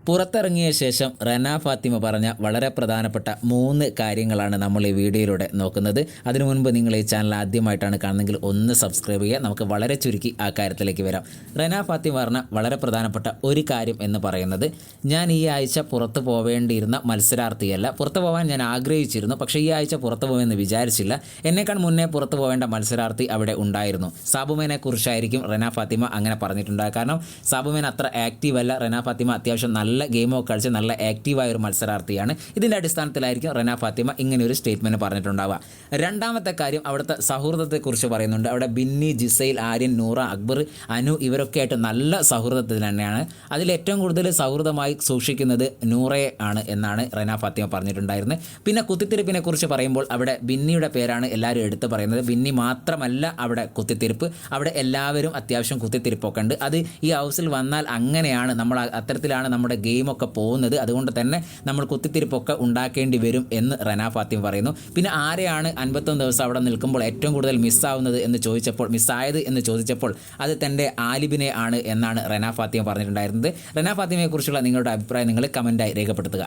പുറത്തിറങ്ങിയ ശേഷം റന ഫാത്തിമ പറഞ്ഞ വളരെ പ്രധാനപ്പെട്ട 3 കാര്യങ്ങളാണ് നമ്മൾ ഈ വീഡിയോയിലൂടെ നോക്കുന്നത്. അതിനു മുൻപ് നിങ്ങൾ ഈ ചാനൽ ആദ്യമായിട്ടാണ് കാണുന്നതെങ്കിൽ ഒന്ന് സബ്സ്ക്രൈബ് ചെയ്യുക. നമുക്ക് വളരെ ചുരുക്കി ആ കാര്യത്തിലേക്ക് വരാം. റന ഫാത്തിമ പറഞ്ഞ വളരെ പ്രധാനപ്പെട്ട ഒരു കാര്യം എന്ന് പറയുന്നത്, ഞാൻ ഈ ആഴ്ച പുറത്ത് പോവേണ്ടിയിരുന്ന മത്സരാർത്ഥിയല്ല. പുറത്ത് പോകാൻ ഞാൻ ആഗ്രഹിച്ചിരുന്നു, പക്ഷേ ഈ ആഴ്ച പുറത്ത് പോകുമെന്ന് വിചാരിച്ചില്ല. എന്നേക്കാൾ മുന്നേ പുറത്ത് പോവേണ്ട മത്സരാർത്ഥി അവിടെ ഉണ്ടായിരുന്നു. സാബുമേനെ കുറിച്ചായിരിക്കും റന ഫാത്തിമ അങ്ങനെ പറഞ്ഞിട്ടുണ്ടാകുക. കാരണം സാബുമേൻ അത്ര ആക്റ്റീവ് അല്ല. റന ഫാത്തിമ അത്യാവശ്യം നല്ല ഗെയിമൊക്കെ കളിച്ച് നല്ല ആക്റ്റീവായ ഒരു മത്സരാർത്ഥിയാണ്. ഇതിൻ്റെ അടിസ്ഥാനത്തിലായിരിക്കും റന ഫാത്തിമ ഇങ്ങനെ ഒരു സ്റ്റേറ്റ്മെൻറ്റ് പറഞ്ഞിട്ടുണ്ടാവുക. രണ്ടാമത്തെ കാര്യം, അവിടുത്തെ സൗഹൃദത്തെക്കുറിച്ച് പറയുന്നുണ്ട്. അവിടെ ബിന്നി, ജിസൈൽ, ആര്യൻ, നൂറ, അക്ബർ, അനു ഇവരൊക്കെ ആയിട്ട് നല്ല സൗഹൃദത്തിൽ തന്നെയാണ്. അതിലേറ്റവും കൂടുതൽ സൗഹൃദമായി സൂക്ഷിക്കുന്നത് നൂറയെ ആണ് എന്നാണ് റന ഫാത്തിമ പറഞ്ഞിട്ടുണ്ടായിരുന്നത്. പിന്നെ കുത്തിത്തിരിപ്പിനെ കുറിച്ച് പറയുമ്പോൾ അവിടെ ബിന്നിയുടെ പേരാണ് എല്ലാവരും എടുത്ത് പറയുന്നത്. ബിന്നി മാത്രമല്ല അവിടെ കുത്തിത്തിരിപ്പ്, അവിടെ എല്ലാവരും അത്യാവശ്യം കുത്തിത്തിരിപ്പൊക്കെ ഉണ്ട്. അത് ഈ ഹൗസിൽ വന്നാൽ അങ്ങനെയാണ്, നമ്മൾ അത്തരത്തിലാണ് നമ്മുടെ ഗെയിമൊക്കെ പോകുന്നത്. അതുകൊണ്ട് തന്നെ നമ്മൾ കുത്തിത്തിരിപ്പൊക്കെ ഉണ്ടാക്കേണ്ടി വരും എന്ന് റന ഫാത്തിമ പറയുന്നു. പിന്നെ ആരെയാണ് 51 ദിവസം അവിടെ നിൽക്കുമ്പോൾ ഏറ്റവും കൂടുതൽ മിസ്സാവുന്നത് എന്ന് ചോദിച്ചപ്പോൾ അത് തൻ്റെ ആലിബിനെ ആണ് എന്നാണ് റന ഫാത്തിമ പറഞ്ഞിട്ടുണ്ടായിരുന്നത്. റന ഫാത്തിമയെക്കുറിച്ചുള്ള നിങ്ങളുടെ അഭിപ്രായം നിങ്ങൾ കമൻറ്റായി രേഖപ്പെടുത്തുക.